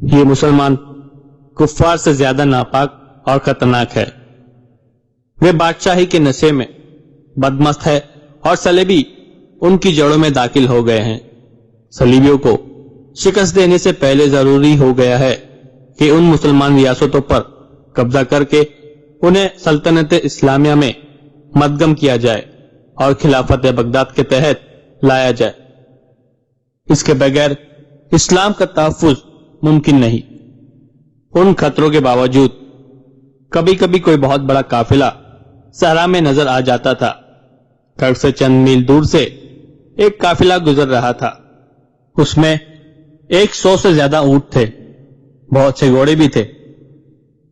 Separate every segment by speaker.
Speaker 1: یہ مسلمان کفار سے زیادہ ناپاک اور خطرناک ہے. وہ بادشاہی کے نشے میں بدمست ہے اور صلیبی ان کی جڑوں میں داخل ہو گئے ہیں. صلیبیوں کو شکست دینے سے پہلے ضروری ہو گیا ہے کہ ان مسلمان ریاستوں پر قبضہ کر کے انہیں سلطنت اسلامیہ میں مدغم کیا جائے اور خلافت بغداد کے تحت لایا جائے. اس کے بغیر اسلام کا تحفظ ممکن نہیں. ان خطروں کے باوجود کبھی کبھی کوئی بہت بڑا قافلہ صحرا میں نظر آ جاتا تھا. کرک سے چند میل دور سے ایک قافلہ گزر رہا تھا. اس میں 100 سے زیادہ اونٹ تھے، بہت سے گھوڑے بھی تھے.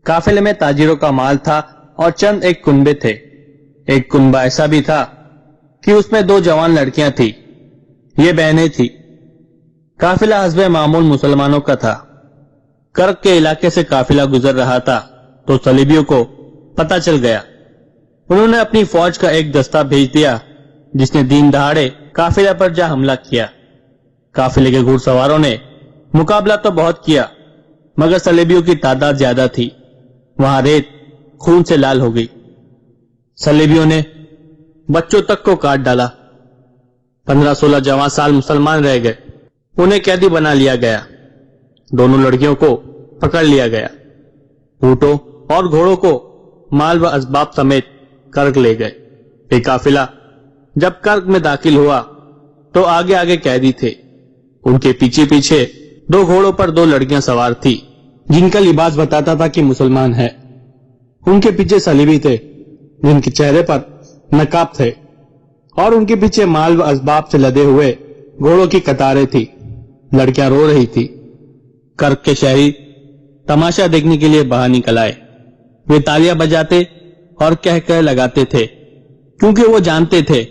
Speaker 1: قافلے میں تاجروں کا مال تھا اور چند ایک کنبے تھے. ایک کنبہ ایسا بھی تھا کہ اس میں 2 جوان لڑکیاں تھیں. یہ بہنیں تھیں. قافلہ حسب معمول مسلمانوں کا تھا. کرک کے علاقے سے قافلہ گزر رہا تھا تو صلیبیوں کو پتہ چل گیا. انہوں نے اپنی فوج کا ایک دستہ بھیج دیا جس نے دین دہاڑے قافلہ پر جا حملہ کیا. قافلے کے گھڑ سواروں نے مقابلہ تو بہت کیا مگر صلیبیوں کی تعداد زیادہ تھی. وہاں ریت خون سے لال ہو گئی. صلیبیوں نے بچوں تک کو کاٹ ڈالا. 15-16 جوان سال مسلمان رہ گئے. انہیں قیدی بنا لیا گیا. دونوں لڑکیوں کو پکڑ لیا گیا. اونٹوں اور گھوڑوں کو مال و اسباب سمیت کرک لے گئے. یہ قافلہ جب کرک میں داخل ہوا تو آگے آگے قیدی تھے. ان کے پیچھے پیچھے 2 گھوڑوں پر 2 لڑکیاں سوار تھی جن کا لباس بتاتا تھا کہ مسلمان ہے. ان کے پیچھے صلیبی تھے جن کے چہرے پر نقاب تھے اور ان کے پیچھے مال و اسباب سے لدے ہوئے گھوڑوں کی قطاریں تھی. لڑکیاں رو رہی تھی. کرک کے شہری تماشا دیکھنے کے لیے باہر نکل آئے. وہ تالیاں بجاتے اور کہہ لگاتے تھے کیونکہ وہ جانتے تھے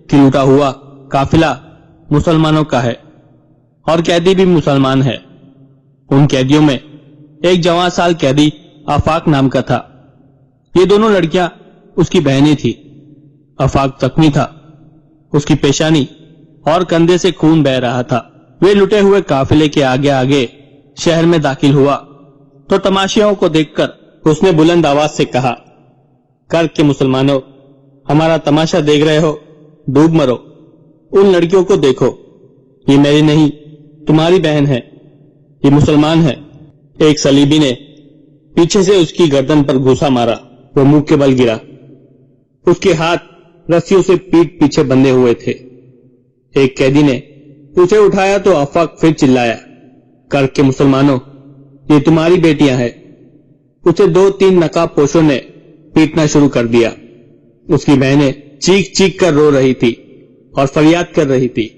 Speaker 1: کہ لوٹا ہوا قافلہ مسلمانوں کا ہے اور قیدی بھی مسلمان ہے. ان قیدیوں میں ایک جوان سال قیدی آفاق نام کا تھا. یہ دونوں لڑکیاں اس کی بہنیں تھی. آفاق زخمی تھا. اس کی پیشانی اور کندھے سے خون بہ رہا تھا. وہ لٹے ہوئے قافلے کے آگے آگے شہر میں داخل ہوا تو تماشیوں کو دیکھ کر اس نے بلند آواز سے کہا، کرک کے مسلمانوں، ہمارا تماشا دیکھ رہے ہو؟ ڈوب مرو. ان لڑکیوں کو دیکھو، یہ میری نہیں تمہاری بہن ہے. یہ مسلمان ہے. ایک صلیبی نے پیچھے سے اس کی گردن پر گھوسا مارا. وہ منہ کے بل گرا. اس کے ہاتھ رسیوں سے پیٹ پیچھے بندھے ہوئے تھے. ایک قیدی نے اسے اٹھایا تو آفاق پھر چلایا، کرک کے مسلمانوں، یہ تمہاری بیٹیاں ہیں. اسے 2-3 نقاب پوشوں نے پیٹنا شروع کر دیا. اس کی بہنیں چیخ چیخ کر رو رہی تھی اور فریاد کر رہی تھی،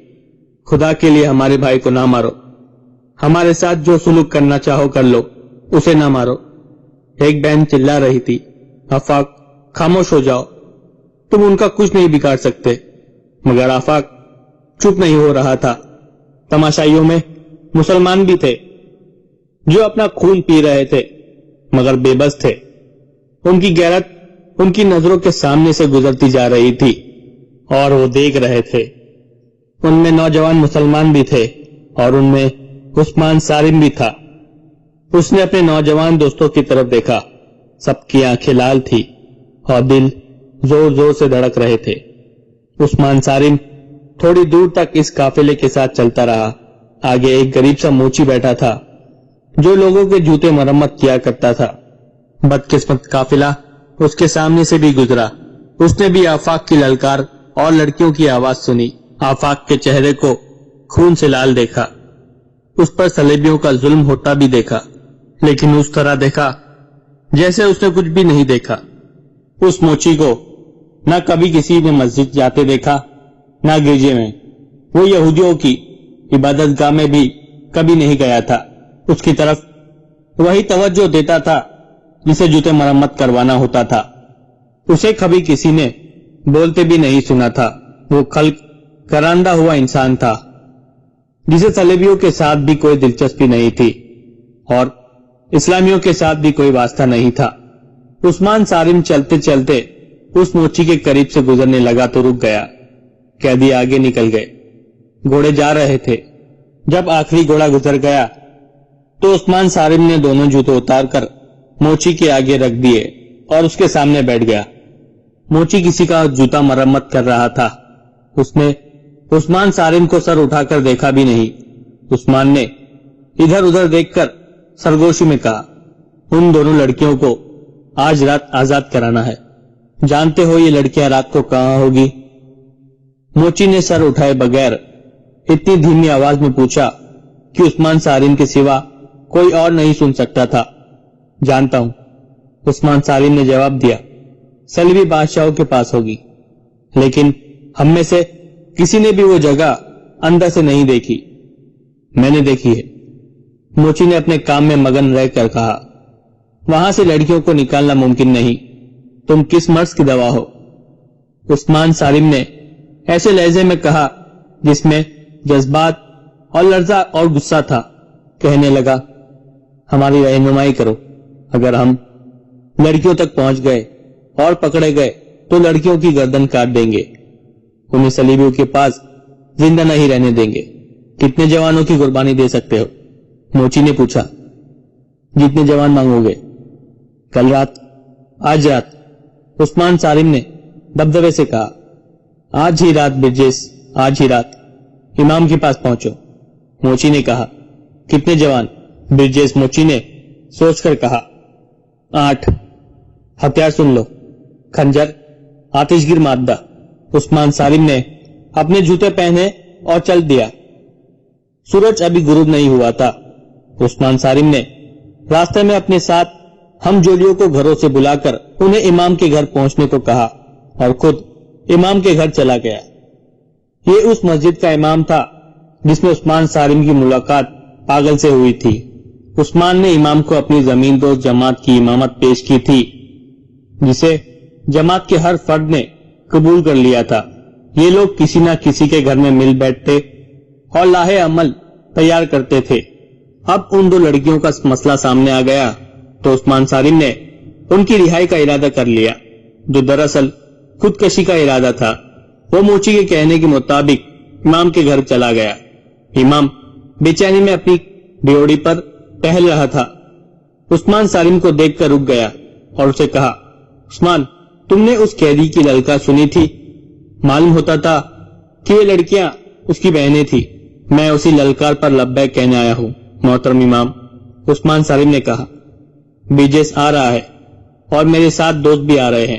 Speaker 1: خدا کے لیے ہمارے بھائی کو نہ مارو. ہمارے ساتھ جو سلوک کرنا چاہو کر لو، اسے نہ مارو. ایک بہن چلا رہی تھی، آفاق خاموش ہو جاؤ، تم ان کا کچھ نہیں بگاڑ سکتے. مگر آفاق چپ نہیں ہو رہا تھا. تماشائیوں میں مسلمان بھی تھے جو اپنا خون پی رہے تھے مگر بے بس تھے. ان کی غیرت ان کی نظروں کے سامنے سے گزرتی جا رہی تھی اور وہ دیکھ رہے تھے. ان میں نوجوان مسلمان بھی تھے اور ان میں عثمان سارم بھی تھا. اس نے اپنے نوجوان دوستوں کی طرف دیکھا. سب کی آنکھیں لال تھی اور دل زور زور سے دھڑک رہے تھے. عثمان سارم تھوڑی دور تک اس قافلے کے ساتھ چلتا رہا. آگے ایک غریب سا موچی بیٹھا تھا جو لوگوں کے جوتے مرمت کیا کرتا تھا. بدقسمت قافلہ اس کے سامنے سے بھی گزرا. اس نے بھی آفاق کی للکار اور لڑکیوں کی آواز سنی. آفاق کے چہرے کو خون سے لال دیکھا. اس پر صلیبیوں کا ظلم ہوتا بھی دیکھا، لیکن اس طرح دیکھا جیسے اس نے کچھ بھی نہیں دیکھا. اس موچی کو نہ کبھی کسی نے مسجد جاتے دیکھا نہ گرجے میں. وہ یہودیوں کی عبادت گاہ میں بھی کبھی نہیں گیا تھا. اس کی طرف وہی توجہ دیتا تھا جسے جوتے مرمت کروانا ہوتا تھا. اسے کبھی کسی نے بولتے بھی نہیں سنا تھا. وہ خلق کراندہ ہوا انسان تھا جسے صلیبیوں کے ساتھ بھی کوئی دلچسپی نہیں تھی اور اسلامیوں کے ساتھ بھی کوئی واسطہ نہیں تھا. عثمان سارم چلتے چلتے اس موچی کے قریب سے گزرنے لگا تو رک گیا. قیدی آگے نکل گئے. گھوڑے جا رہے تھے. جب آخری گھوڑا گزر گیا تو عثمان صارم نے دونوں جوتے اتار کر موچی کے آگے رکھ دیے اور اس کے سامنے بیٹھ گیا۔ موچی کسی کا جوتا مرمت کر رہا تھا۔ اس نے عثمان صارم کو سر اٹھا کر دیکھا بھی نہیں۔ عثمان نے ادھر ادھر دیکھ کر سرگوشی میں کہا، ان دونوں لڑکیوں کو آج رات آزاد کرانا ہے۔ جانتے ہو یہ لڑکیاں رات کو کہاں ہوگی؟ موچی نے سر اٹھائے بغیر اتنی دھیمی آواز میں پوچھا کہ عثمان صارم کے سوا کوئی اور نہیں سن سکتا تھا۔ جانتا ہوں، عثمان صارم نے جواب دیا، صلیبی بادشاہوں کے پاس ہوگی، لیکن ہم میں سے کسی نے بھی وہ جگہ اندر سے نہیں دیکھی۔ میں نے دیکھی ہے، موچی نے اپنے کام میں مگن رہ کر کہا۔ وہاں سے لڑکیوں کو نکالنا ممکن نہیں۔ تم کس مرض کی دوا ہو؟ عثمان صارم نے ایسے لہجے میں کہا جس میں جذبات اور لرزہ اور غصہ تھا۔ کہنے لگا، ہماری رہنمائی کرو۔ اگر ہم لڑکیوں تک پہنچ گئے اور پکڑے گئے تو لڑکیوں کی گردن کاٹ دیں گے، انہیں صلیبیوں کے پاس زندہ نہیں رہنے دیں گے۔ کتنے جوانوں کی قربانی دے سکتے ہو؟ موچی نے پوچھا۔ جتنے جوان مانگو گے۔ کل رات؟ آج رات؟ عثمان صارم نے دبدبے سے کہا۔ آج ہی رات برجیس، آج ہی رات۔ امام کے پاس پہنچو، موچی نے کہا۔ کتنے جوان؟ برجیس موچی نے سوچ کر کہا، 8۔ ہتھیار سن لو، خنجر، آتش گر مادہ۔ عثمان صارم نے اپنے جوتے پہنے اور چل دیا۔ سورج ابھی غروب نہیں ہوا تھا۔ عثمان صارم نے راستے میں اپنے ساتھ ہم جولیوں کو گھروں سے بلا کر انہیں امام کے گھر پہنچنے کو کہا اور خود امام کے گھر چلا گیا۔ یہ اس مسجد کا امام تھا جس میں عثمان صارم کی ملاقات پاگل سے ہوئی تھی۔ عثمان نے امام کو اپنی زمین دوست جماعت کی امامت پیش کی تھی، جسے جماعت کے ہر فرد نے قبول کر لیا تھا۔ یہ لوگ کسی نہ کسی کے گھر میں مل بیٹھتے اور لاہے عمل تیار کرتے تھے۔ اب ان دو لڑکیوں کا مسئلہ سامنے آ گیا تو عثمان صارم نے ان کی رہائی کا ارادہ کر لیا، جو دراصل خودکشی کا ارادہ تھا۔ وہ موچی کے کہنے کے مطابق امام کے گھر چلا گیا۔ امام بے چینی میں اپنی ڈیوڑی پر ٹہل رہا تھا۔ عثمان صارم کو دیکھ کر رک گیا اور اسے کہا، عثمان، تم نے اس قیدی کی للکار سنی تھی؟ معلوم ہوتا تھا کہ یہ لڑکیاں اس کی بہنیں تھی۔ میں اسی للکار پر لبیک کہنے آیا ہوں محترم امام، عثمان صارم نے کہا۔ بیجس آ رہا ہے اور میرے ساتھ دوست بھی آ رہے ہیں۔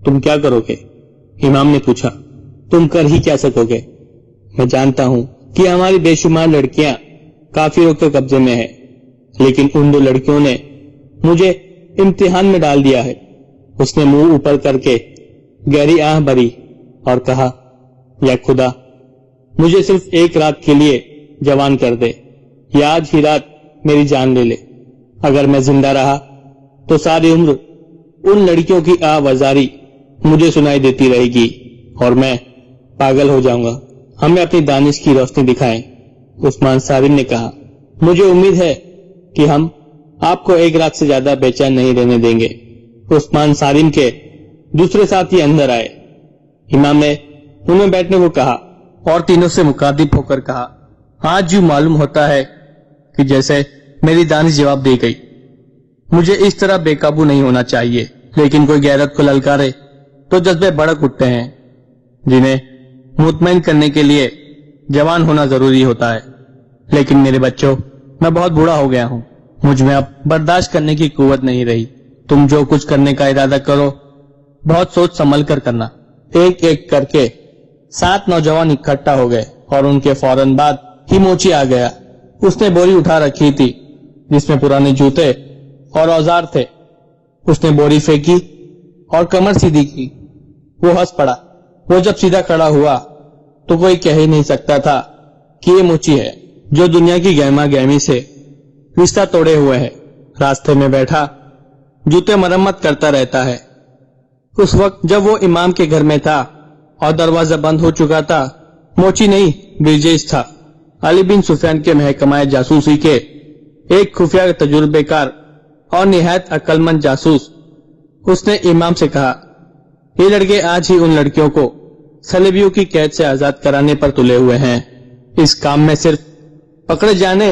Speaker 1: تم کیا کرو گے؟ امام نے پوچھا۔ تم کر ہی کیا سکو گے؟ میں جانتا ہوں کہ ہماری بے شمار لڑکیاں کافروں کے قبضے میں ہیں، لیکن ان دو لڑکیوں نے مجھے امتحان میں ڈال دیا ہے۔ اس نے منہ اوپر کر کے گہری آہ بھری اور کہا، یا خدا، مجھے صرف ایک رات کے لیے جوان کر دے، یا آج ہی رات میری جان لے لے۔ اگر میں زندہ رہا تو ساری عمر ان لڑکیوں کی آہ وزاری مجھے سنائی دیتی رہے گی اور میں پاگل ہو جاؤں گا۔ ہمیں اپنی دانش کی روشنی دکھائیں، عثمان صارم نے کہا۔ مجھے امید ہے کہ ہم آپ کو ایک رات سے زیادہ بے چین نہیں رہنے دیں گے۔ عثمان صارم کے دوسرے ساتھی اندر آئے۔ امام نے انہیں بیٹھنے کو کہا اور تینوں سے مخاطب ہو کر کہا، آج یوں معلوم ہوتا ہے کہ جیسے میری دانش جواب دی گئی۔ مجھے اس طرح بے قابو نہیں ہونا چاہیے، لیکن کوئی غیرت کو للکارے تو جذبے بڑک اٹھتے ہیں، جنہیں مطمئن کرنے کے لیے جوان ہونا ضروری ہوتا ہے۔ لیکن میرے بچوں، میں بہت بوڑھا ہو گیا ہوں، مجھ میں اب برداشت کرنے کی قوت نہیں رہی۔ تم جو کچھ کرنے کا ارادہ کرو بہت سوچ سنبھل کر کرنا۔ ایک ایک کر کے 7 نوجوان اکٹھا ہو گئے اور ان کے فوراً بعد ہی موچی آ گیا۔ اس نے بوری اٹھا رکھی تھی جس میں پرانے جوتے اور اوزار تھے۔ اس نے بوری پھینکی اور کمر سیدھی کی۔ وہ ہنس پڑا۔ وہ جب سیدھا کھڑا ہوا تو کوئی کہہ ہی نہیں سکتا تھا کہ یہ موچی ہے جو دنیا کی گہما گہمی سے رشتہ توڑے ہوئے ہے۔ راستے میں بیٹھا جوتے مرمت کرتا رہتا ہے۔ اس وقت جب وہ امام کے گھر میں تھا اور دروازہ بند ہو چکا تھا، موچی نہیں برجیس تھا، علی بن سفیان کے محکمہ جاسوسی کے ایک خفیہ تجربے کار اور نہایت عقل مند جاسوس۔ اس نے امام سے کہا، یہ لڑکے آج ہی ان لڑکیوں کو صلیبیوں کی قید سے آزاد کرانے پر تلے ہوئے ہیں۔ اس کام میں صرف پکڑے جانے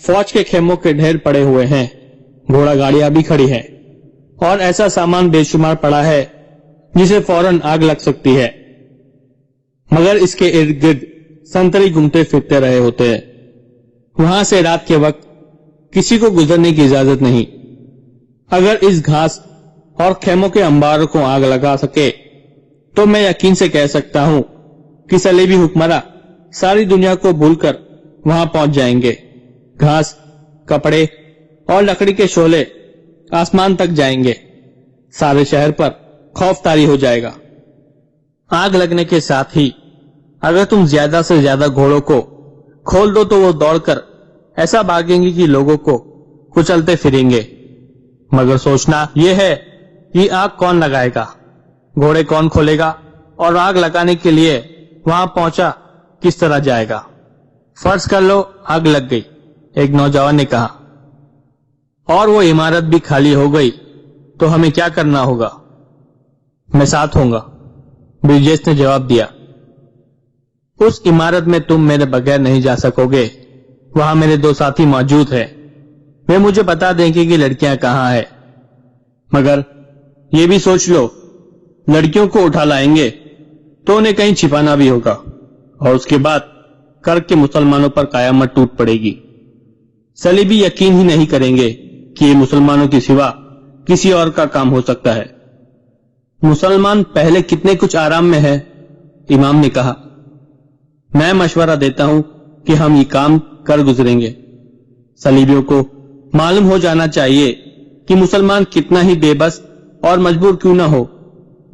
Speaker 1: فوج کے خیموں کے ڈھیر پڑے ہوئے ہیں، گھوڑا گاڑیاں بھی کھڑی ہیں، اور ایسا سامان بے شمار پڑا ہے جسے فوراً آگ لگ سکتی ہے، مگر اس کے ارد گرد سنتری گھومتے پھرتے رہے ہوتے ہیں۔ وہاں سے رات کے وقت کسی کو گزرنے کی اجازت نہیں۔ اگر اس گھاس اور خیموں کے انباروں کو آگ لگا سکے تو میں یقین سے کہہ سکتا ہوں کہ صلیبی حکمراں ساری دنیا کو بھول کر وہاں پہنچ جائیں گے۔ گھاس، کپڑے اور لکڑی کے شعلے آسمان تک جائیں گے، سارے شہر پر خوف طاری ہو جائے گا۔ آگ لگنے کے ساتھ ہی اگر تم زیادہ سے زیادہ گھوڑوں کو کھول دو تو وہ دوڑ کر ایسا بھاگیں گے کہ لوگوں کو کچلتے پھریں گے، مگر سوچنا یہ ہے کہ آگ کون لگائے گا، گھوڑے کون کھولے گا، اور آگ لگانے کے لیے وہاں پہنچا کس طرح جائے گا۔ فرض کر لو آگ لگ گئی، ایک نوجوان نے کہا، اور وہ عمارت بھی خالی ہو گئی تو ہمیں کیا کرنا ہوگا؟ میں ساتھ ہوں گا، برجیس نے جواب دیا۔ اس عمارت میں تم میرے بغیر نہیں جا سکو گے، وہاں میرے 2 ساتھی موجود ہیں، وہ مجھے بتا دیں گے کہ لڑکیاں کہاں ہیں، مگر یہ بھی سوچ لو لڑکیوں کو اٹھا لائیں گے تو انہیں کہیں چھپانا بھی ہوگا، اور اس کے بعد کرک کے مسلمانوں پر قیامت ٹوٹ پڑے گی۔ صلیبی یقین ہی نہیں کریں گے کہ یہ مسلمانوں کی سوا کسی اور کا کام ہو سکتا ہے۔ مسلمان پہلے کتنے کچھ آرام میں ہے، امام نے کہا۔ میں مشورہ دیتا ہوں کہ ہم یہ کام کر گزریں گے۔ صلیبیوں کو معلوم ہو جانا چاہیے کہ مسلمان کتنا ہی بے بس اور مجبور کیوں نہ ہو،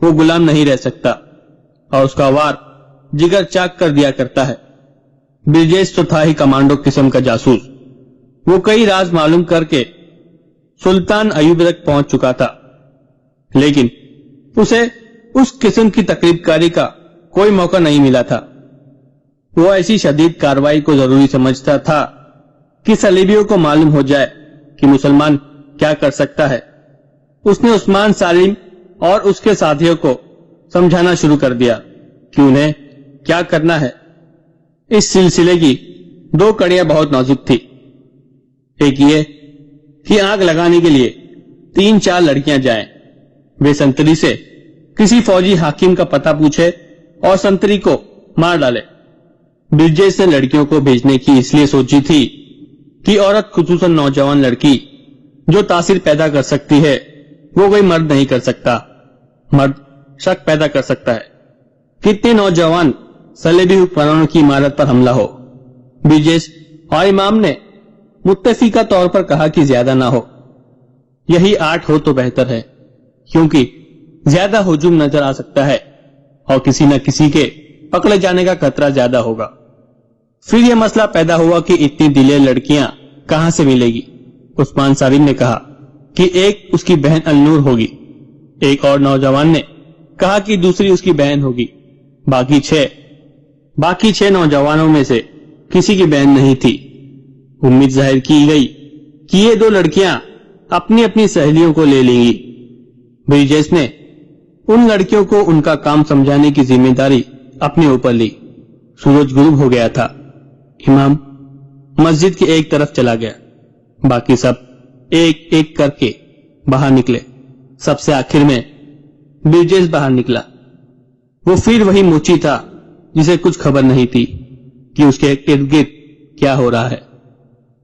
Speaker 1: وہ غلام نہیں رہ سکتا، اور اس کا وار جگر چاک کر دیا کرتا ہے۔ برجیس تو تھا ہی کمانڈو قسم کا جاسوس، وہ کئی راز معلوم کر کے سلطان ایوب تک پہنچ چکا تھا، لیکن اسے اس قسم کی تقریب کاری کا کوئی موقع نہیں ملا تھا۔ وہ ایسی شدید کارروائی کو ضروری سمجھتا تھا کہ صلیبیوں کو معلوم ہو جائے کہ مسلمان کیا کر سکتا ہے۔ اس نے عثمان سالم اور اس کے ساتھیوں کو سمجھانا شروع کر دیا کہ انہیں کیا کرنا ہے۔ اس سلسلے کی 2 کڑیاں بہت نازک تھی۔ ایک یہ کہ آگ لگانے کے لیے 3-4 لڑکیاں جائیں، وہ سنتری سے کسی فوجی حاکم کا پتہ پوچھے اور سنتری کو مار ڈالے۔ برجیس نے لڑکیوں کو بھیجنے کی اس لیے سوچی تھی کہ عورت، خصوصاً نوجوان لڑکی جو تاثیر پیدا کر سکتی ہے، وہ کوئی مرد نہیں کر سکتا۔ مرد شک پیدا کر سکتا ہے۔ کتنے نوجوان صلیبی حکمرانوں کی عمارت پر حملہ ہو۔ برجیس اور امام نے متفقہ طور پر کہا کہ زیادہ نہ ہو، یہی 8 ہو تو بہتر ہے، کیونکہ زیادہ ہجوم نظر آ سکتا ہے اور کسی نہ کسی کے پکڑے جانے کا خطرہ زیادہ ہوگا۔ پھر یہ مسئلہ پیدا ہوا کہ اتنی دلیر لڑکیاں کہاں سے ملے گی۔ عثمان سالم نے کہا کہ ایک اس کی بہن النور ہوگی، ایک اور نوجوان نے کہا کہ دوسری اس کی بہن ہوگی، باقی 6 نوجوانوں میں سے کسی کی بہن نہیں تھی۔ امید ظاہر کی گئی کہ یہ 2 لڑکیاں اپنی اپنی سہیلیوں کو لے لیں گی۔ برجیس نے ان لڑکیوں کو ان کا کام سمجھانے کی ذمہ داری اپنے اوپر لی۔ سورج غروب ہو گیا تھا۔ امام مسجد کی ایک طرف چلا گیا، باقی سب ایک ایک کر کے باہر نکلے۔ سب سے آخر میں برجیس باہر نکلا۔ وہ پھر وہی موچی تھا جسے کچھ خبر نہیں تھی کہ اس کے ارد گرد کیا ہو رہا ہے۔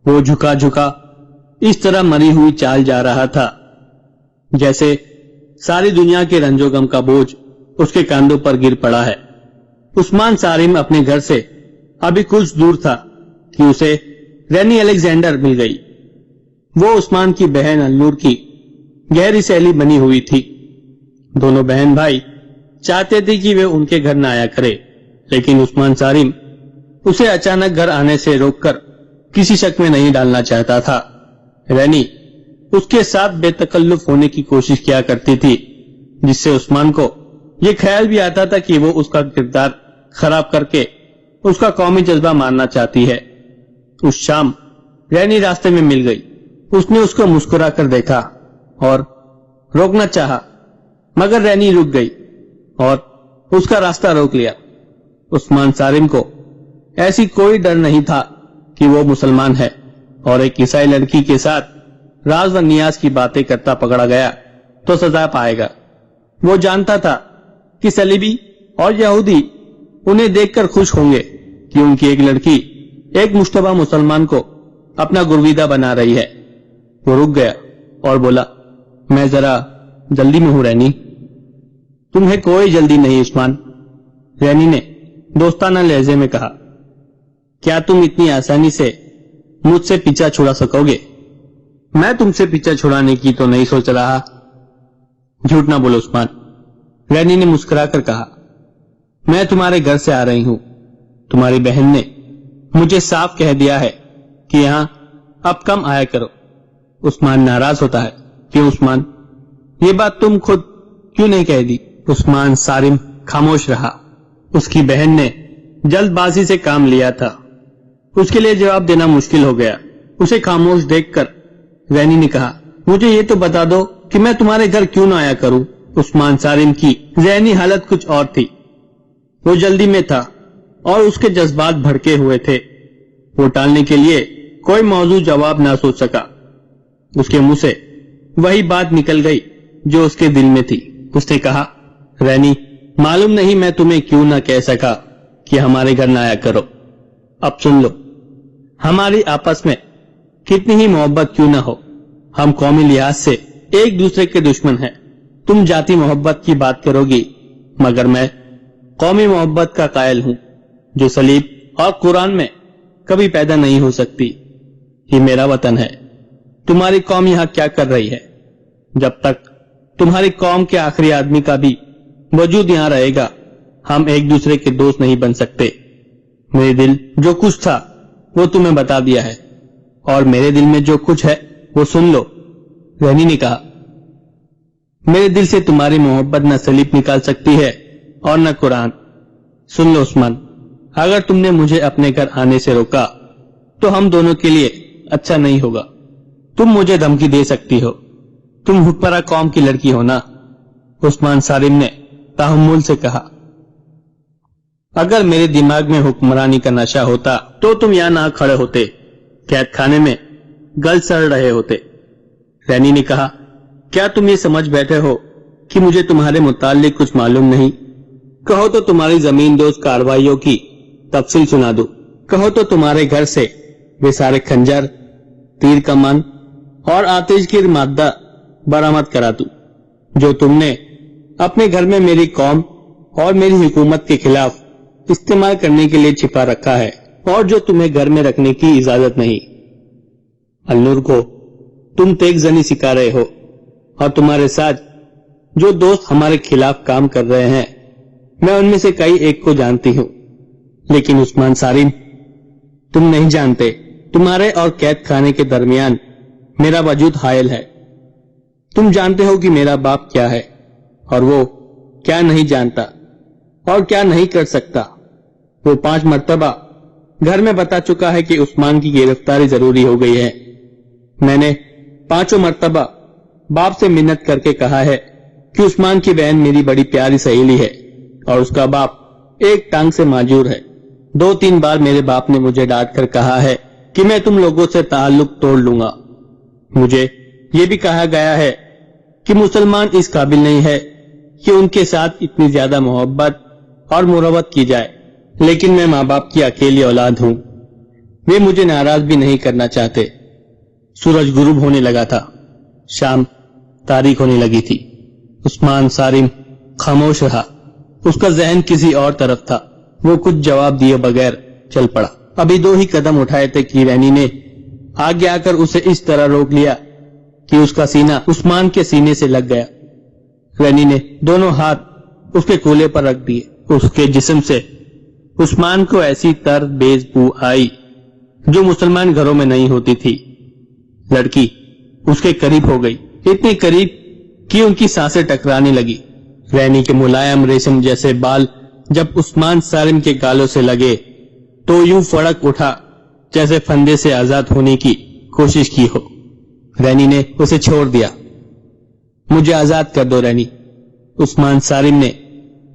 Speaker 1: وہ جھکا جھکا اس طرح مری ہوئی چال جا رہا تھا جیسے ساری دنیا کے رنج و غم کا بوجھ اس کے کاندھوں پر گر پڑا ہے۔ عثمان سالم اپنے گھر سے ابھی کچھ دور تھا کہ اسے رینی الیگزینڈر مل گئی۔ وہ عثمان کی بہن النور کی گہری سہیلی بنی ہوئی تھی۔ دونوں بہن بھائی چاہتے تھے کہ وہ ان کے گھر نہ آیا کرے، لیکن عثمان سالم اسے اچانک گھر آنے سے روک کر کسی شک میں نہیں ڈالنا چاہتا تھا۔ رینی اس کے ساتھ بے تکلف ہونے کی کوشش کیا کرتی تھی، جس سے عثمان کو یہ خیال بھی آتا تھا کہ وہ اس کا کردار خراب کر کے اس کا قومی جذبہ مارنا چاہتی ہے۔ اس شام رینی راستے میں مل گئی۔ اس نے اس کو مسکرا کر دیکھا اور روکنا چاہا، مگر رینی رک گئی اور اس کا راستہ روک لیا۔ عثمان سالم کو ایسی کوئی ڈر نہیں تھا کہ وہ مسلمان ہے اور ایک عیسائی لڑکی کے ساتھ راز و نیاز کی باتیں کرتا پکڑا گیا تو سزا پائے گا۔ وہ جانتا تھا کہ صلیبی اور یہودی انہیں دیکھ کر خوش ہوں گے کہ ان کی ایک لڑکی ایک مشتبہ مسلمان کو اپنا گرویدہ بنا رہی ہے۔ وہ رک گیا اور بولا، میں ذرا جلدی میں ہوں رینی۔ تمہیں کوئی جلدی نہیں عثمان، رینی نے دوستانہ لہجے میں کہا۔ کیا تم اتنی آسانی سے مجھ سے پیچھا چھڑا سکو گے؟ میں تم سے پیچھا چھڑانے کی تو نہیں سوچ رہا۔ جھوٹ نہ بولو عثمان، رینی نے مسکرا کر کہا۔ میں تمہارے گھر سے آ رہی ہوں۔ تمہاری بہن نے مجھے صاف کہہ دیا ہے کہ یہاں اب کم آیا کرو۔ عثمان ناراض ہوتا ہے۔ کیوں عثمان؟ یہ بات تم خود کیوں نہیں کہہ دی؟ عثمان صارم خاموش رہا۔ اس کی بہن نے جلد بازی سے کام لیا تھا، اس کے لیے جواب دینا مشکل ہو گیا۔ اسے خاموش دیکھ کر رینی نے کہا، مجھے یہ تو بتا دو کہ میں تمہارے گھر کیوں نہ آیا کروں؟ عثمان صارم کی ذہنی حالت کچھ اور تھی۔ وہ جلدی میں تھا اور اس کے جذبات بھڑکے ہوئے تھے۔ وہ ٹالنے کے لیے کوئی موضوع جواب نہ سوچ سکا۔ اس کے منہ سے وہی بات نکل گئی جو اس کے دل میں تھی۔ اس نے کہا، رینی، معلوم نہیں میں تمہیں کیوں نہ کہہ سکا کہ ہمارے گھر نہ آیا کرو۔ اب سن لو، ہماری آپس میں کتنی ہی محبت کیوں نہ ہو، ہم قومی لحاظ سے ایک دوسرے کے دشمن ہیں۔ تم ذاتی محبت کی بات کرو گی، مگر میں قومی محبت کا قائل ہوں جو صلیب اور قرآن میں کبھی پیدا نہیں ہو سکتی۔ یہ میرا وطن ہے۔ تمہاری قوم یہاں کیا کر رہی ہے؟ جب تک تمہاری قوم کے آخری آدمی کا بھی وجود یہاں رہے گا، ہم ایک دوسرے کے دوست نہیں بن سکتے۔ میرے دل جو کچھ تھا وہ تمہیں بتا دیا ہے، اور میرے دل میں جو کچھ ہے وہ سن لو، رینی نے کہا۔ میرے دل سے تمہاری محبت نہ صلیب نکال سکتی ہے اور نہ قرآن۔ سن لو عثمان، اگر تم نے مجھے اپنے گھر آنے سے روکا تو ہم دونوں کے لیے اچھا نہیں ہوگا۔ تم مجھے دھمکی دے سکتی ہو، تم حکمراں قوم کی لڑکی ہو نا؟ عثمان صارم نے تحمل سے کہا، اگر میرے دماغ میں حکمرانی کا نشہ ہوتا تو تم یہاں نہ کھڑے ہوتے، قید خانے میں گل سڑ رہے ہوتے۔ رینی نے کہا، کیا تم یہ سمجھ بیٹھے ہو کہ مجھے تمہارے متعلق کچھ معلوم نہیں؟ کہو تو تمہاری زمین دوز کارروائیوں کی تفصیل سنا دو۔ کہو تو تمہارے گھر سے وہ سارے خنجر، تیر کمان اور آتش کی مادہ برآمد کرا دوں جو تم نے اپنے گھر میں میری قوم اور میری حکومت کے خلاف استعمال کرنے کے لیے چھپا رکھا ہے، اور جو تمہیں گھر میں رکھنے کی اجازت نہیں۔ النور کو تم تیگ زنی سکھا رہے ہو، اور تمہارے ساتھ جو دوست ہمارے خلاف کام کر رہے ہیں، میں ان میں سے کئی ایک کو جانتی ہوں۔ لیکن عثمان صارم، تم نہیں جانتے، تمہارے اور قید خانے کے درمیان میرا وجود حائل ہے۔ تم جانتے ہو کہ میرا باپ کیا ہے اور وہ کیا نہیں جانتا اور کیا نہیں کر سکتا۔ وہ 5 مرتبہ گھر میں بتا چکا ہے کہ عثمان کی گرفتاری ضروری ہو گئی ہے۔ میں نے 5 مرتبہ باپ سے منت کر کے کہا ہے کہ عثمان کی بہن میری بڑی پیاری سہیلی ہے اور اس کا باپ ایک ٹانگ سے معذور ہے۔ 2-3 بار میرے باپ نے مجھے ڈانٹ کر کہا ہے کہ میں تم لوگوں سے تعلق توڑ لوں گا۔ مجھے یہ بھی کہا گیا ہے کہ مسلمان اس قابل نہیں ہے کہ ان کے ساتھ اتنی زیادہ محبت اور مروت کی جائے، لیکن میں ماں باپ کی اکیلی اولاد ہوں۔ وہ مجھے ناراض بھی نہیں کرنا چاہتے۔ سورج غروب ہونے لگا تھا، شام تاریک ہونے لگی تھی۔ عثمان صارم خاموش رہا، اس کا ذہن کسی اور طرف تھا۔ وہ کچھ جواب دیے بغیر چل پڑا۔ ابھی 2 ہی قدم اٹھائے تھے کہ رینی نے آگے آ کر اسے اس طرح روک لیا کہ اس کا سینہ عثمان کے سینے سے لگ گیا۔ رینی نے دونوں ہاتھ اس کے کولے پر رکھ دیے۔ اس کے جسم سے عثمان کو ایسی تر بیز بو آئی جو مسلمان گھروں میں نہیں ہوتی تھی۔ لڑکی اس کے قریب ہو گئی، اتنی قریب کہ ان کی سانسیں ٹکرانے لگی۔ رینی کے ملائم ریشم جیسے بال جب عثمان صارم کے گالوں سے لگے تو یوں فڑک اٹھا جیسے پھندے سے آزاد ہونے کی کوشش کی ہو۔ رینی نے اسے چھوڑ دیا۔ مجھے آزاد کر دو رینی، عثمان صارم نے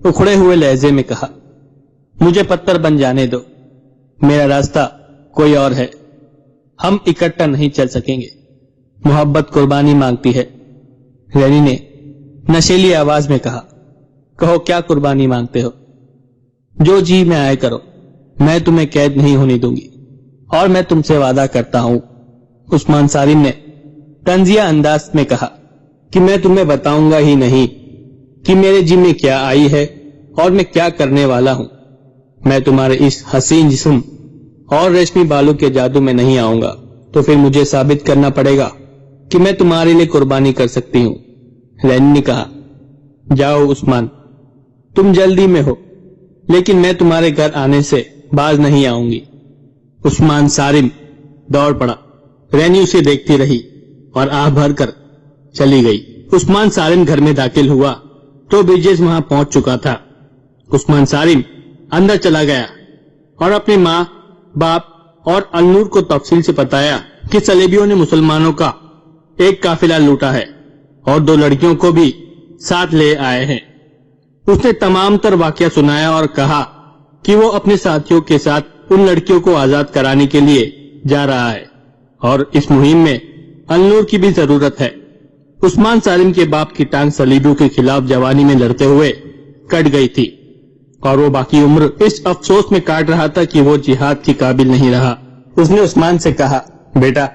Speaker 1: اکھڑے ہوئے لہجے میں کہا۔ مجھے پتھر بن جانے دو، میرا راستہ کوئی اور ہے۔ ہم اکٹھا نہیں چل سکیں گے. محبت قربانی مانگتی ہے. رینی نے نشیلی آواز میں کہا. کہو کیا قربانی مانگتے ہو؟ جو جی میں آئے کرو، میں تمہیں قید نہیں ہونے دوں گی، اور میں تم سے وعدہ کرتا ہوں. عثمان سالم نے طنزیہ انداز میں کہا کہ میں تمہیں بتاؤں گا ہی نہیں کہ میرے جی میں کیا آئی ہے اور میں کیا کرنے والا ہوں. میں تمہارے اس حسین جسم اور ریشمی بالوں کے جادو میں نہیں آؤں گا تو پھر مجھے ثابت کرنا پڑے گا کہ میں تمہارے لیے قربانی کر سکتی ہوں. رینی نے کہا. جاؤ عثمان، تم جلدی میں ہو، لیکن میں تمہارے گھر آنے سے باز نہیں آؤں گی. عثمان سالم دوڑ پڑا. رینی اسے دیکھتی رہی اور آہ بھر کر چلی گئی. عثمان سالم گھر میں داخل ہوا تو برجس وہاں پہنچ چکا تھا. عثمان سالم اندر چلا گیا اور اپنی ماں، باپ اور النور کو تفصیل سے بتایا کہ صلیبیوں نے مسلمانوں کا ایک قافلہ لوٹا ہے اور 2 لڑکیوں کو بھی ساتھ لے آئے ہیں. اس نے تمام تر واقعہ سنایا اور کہا کہ وہ اپنے ساتھیوں کے ساتھ ان لڑکیوں کو آزاد کرانے کے لیے جا رہا ہے اور اس مہم میں النور کی بھی ضرورت ہے. عثمان سالم کے باپ کی ٹانگ صلیبیوں کے خلاف جوانی میں لڑتے ہوئے کٹ گئی تھی اور وہ باقی عمر اس افسوس میں کاٹ رہا تھا کہ وہ جہاد کے قابل نہیں رہا. اس نے عثمان سے کہا. بیٹا،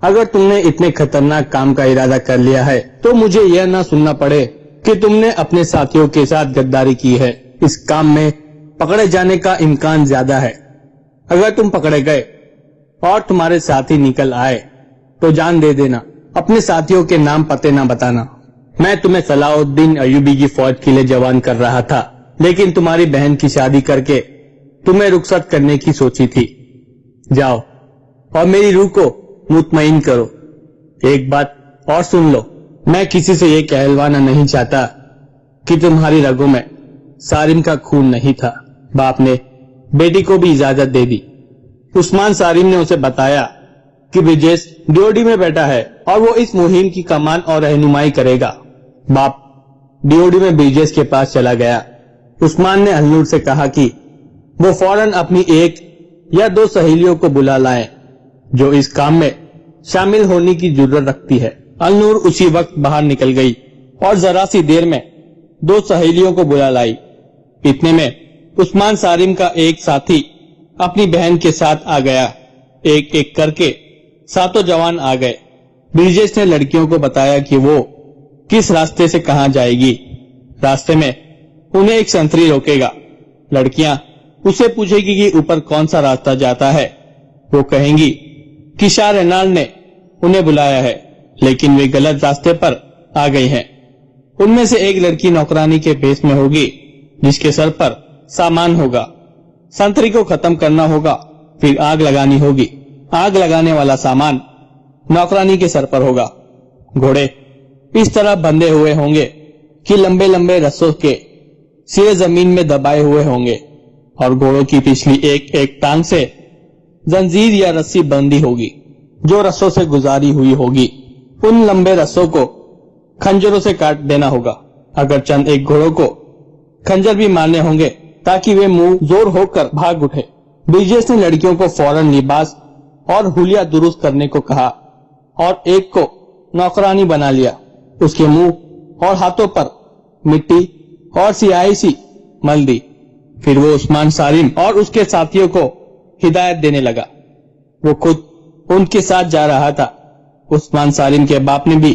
Speaker 1: اگر تم نے اتنے خطرناک کام کا ارادہ کر لیا ہے تو مجھے یہ نہ سننا پڑے کہ تم نے اپنے ساتھیوں کے ساتھ غداری کی ہے. اس کام میں پکڑے جانے کا امکان زیادہ ہے. اگر تم پکڑے گئے اور تمہارے ساتھی نکل آئے تو جان دے دینا، اپنے ساتھیوں کے نام پتے نہ بتانا. میں تمہیں صلاح الدین ایوبی کی فوج کے لیے جوان کر رہا تھا، لیکن تمہاری بہن کی شادی کر کے تمہیں رخصت کرنے کی سوچی تھی. جاؤ اور میری روح کو مطمئن کرو. ایک بات اور سن لو، میں کسی سے یہ کہلوانا نہیں چاہتا کہ تمہاری رگوں میں سالم کا خون نہیں تھا. باپ نے بیٹی کو بھی اجازت دے دی. عثمان سالم نے اسے بتایا کہ برجس ڈیوڈی میں بیٹھا ہے اور وہ اس مہم کی کمان اور رہنمائی کرے گا. باپ ڈیوڈی میں برجس کے پاس چلا گیا. عثمان نے النور سے کہا کہ وہ فوراً اپنی 1 یا 2 سہیلیوں کو بلا لائیں جو اس کام میں شامل ہونے کی ضرورت رکھتی ہے. النور اسی وقت باہر نکل گئی اور ذرا سی دیر میں 2 سہیلیوں کو بلا لائی. اتنے میں عثمان سالم کا ایک ساتھی اپنی بہن کے ساتھ آ گیا. ایک ایک کر کے 7 جوان آ گئے. برجس نے لڑکیوں کو بتایا کہ وہ کس راستے سے کہاں جائے گی. راستے میں انہیں ایک سنتری روکے گا. لڑکیاں اسے پوچھے گی کہ اوپر کون سا راستہ جاتا ہے. وہ کہیں گی کہ شاہ رینال نے انہیں بلایا ہے، لیکن وہ غلط راستے پر آ گئی ہیں. ان میں سے ایک لڑکی نوکرانی کے بیس میں ہوگی جس کے سر پر سامان ہوگا. سنتری کو ختم کرنا ہوگا، پھر آگ لگانی ہوگی. آگ لگانے والا سامان نوکرانی کے سر پر ہوگا. گھوڑے اس طرح بندھے ہوئے ہوں گے کہ لمبے لمبے رسوں کے سرے زمین میں دبائے ہوئے ہوں گے اور گھوڑوں کی پچھلی ایک ایک ٹانگ سے زنجیر یا رسی بندھی ہوگی جو رسوں سے گزاری ہوئی ہوگی. ان لمبے رسوں کو کھنجروں سے کاٹ دینا ہوگا. اگر چند ایک گھوڑوں کو کھنجر بھی مارنے ہوں گے تاکہ وہ منہ زور ہو کر بھاگ اٹھے. برجس نے لڑکیوں کو فوراً لباس اور حلیہ درست کرنے کو کہا اور ایک کو نوکرانی بنا لیا. اس کے منہ اور ہاتھوں پر مٹی اور سیاہی سی مل دی. پھر وہ عثمان سالم اور اس کے ساتھیوں کو ہدایت دینے لگا. وہ خود ان کے ساتھ جا رہا تھا. عثمان سالم کے باپ نے بھی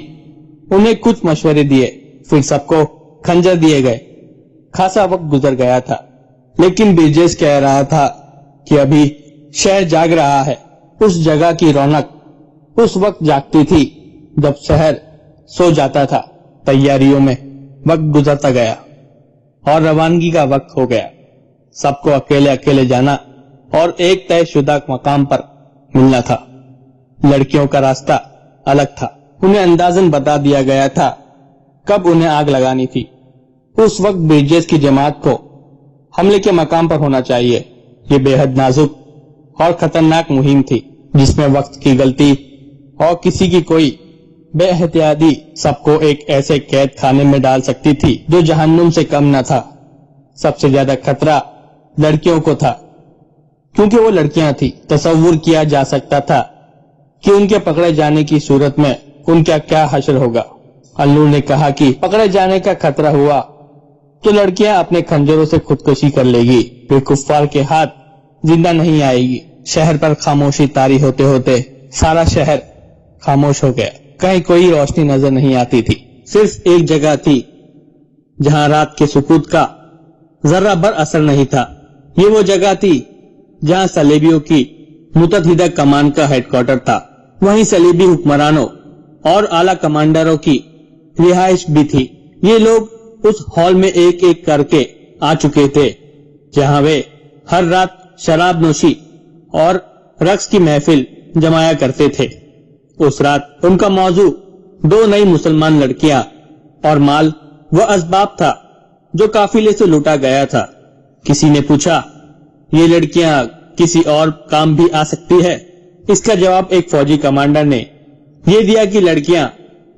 Speaker 1: انہیں کچھ مشورے دیے. پھر سب کو کھنجر دیے گئے. خاصا وقت گزر گیا تھا، لیکن برجس کہہ رہا تھا کہ ابھی شہر جاگ رہا ہے. اس جگہ کی رونق اس وقت جاگتی تھی جب شہر سو جاتا تھا. تیاریوں میں وقت گزرتا گیا اور روانگی کا وقت ہو گیا. سب کو اکیلے اکیلے جانا اور ایک طے شدہ مقام پر ملنا تھا. لڑکیوں کا راستہ الگ تھا. انہیں اندازن بتا دیا گیا تھا کب انہیں آگ لگانی تھی. اس وقت برجس کی جماعت کو حملے کے مقام پر ہونا چاہیے. یہ بے حد نازک اور خطرناک مہم تھی جس میں وقت کی غلطی اور کسی کی کوئی بے احتیاطی سب کو ایک ایسے قید خانے میں ڈال سکتی تھی جو جہنم سے کم نہ تھا. سب سے زیادہ خطرہ لڑکیوں کو تھا کیونکہ وہ لڑکیاں تھیں. تصور کیا جا سکتا تھا کہ ان کے پکڑے جانے کی صورت میں ان کا کیا حشر ہوگا۔ النور نے کہا کہ پکڑے جانے کا خطرہ ہوا تو لڑکیاں اپنے خنجروں سے خودکشی کر لے گی، پھر کفار کے ہاتھ زندہ نہیں آئے گی۔ شہر پر خاموشی طاری ہوتے ہوتے سارا شہر خاموش ہو گیا، کہیں کوئی روشنی نظر نہیں آتی تھی۔ صرف ایک جگہ تھی جہاں رات کے سکوت کا ذرہ بر اثر نہیں تھا، یہ وہ جگہ تھی جہاں صلیبیوں کی متحدہ کمان کا ہیڈ کوارٹر تھا۔ وہیں صلیبی حکمرانوں اور اعلی کمانڈروں کی رہائش بھی تھی۔ یہ لوگ اس ہال میں ایک ایک کر کے آ چکے تھے جہاں وہ ہر رات شراب نوشی اور رقص کی محفل جمایا کرتے تھے۔ اس رات ان کا موضوع 2 نئی مسلمان لڑکیاں اور مال و اسباب تھا جو قافلے سے لوٹا گیا تھا۔ کسی نے پوچھا، یہ لڑکیاں کسی اور کام بھی آ سکتی ہے؟ اس کا جواب ایک فوجی کمانڈر نے یہ دیا کہ لڑکیاں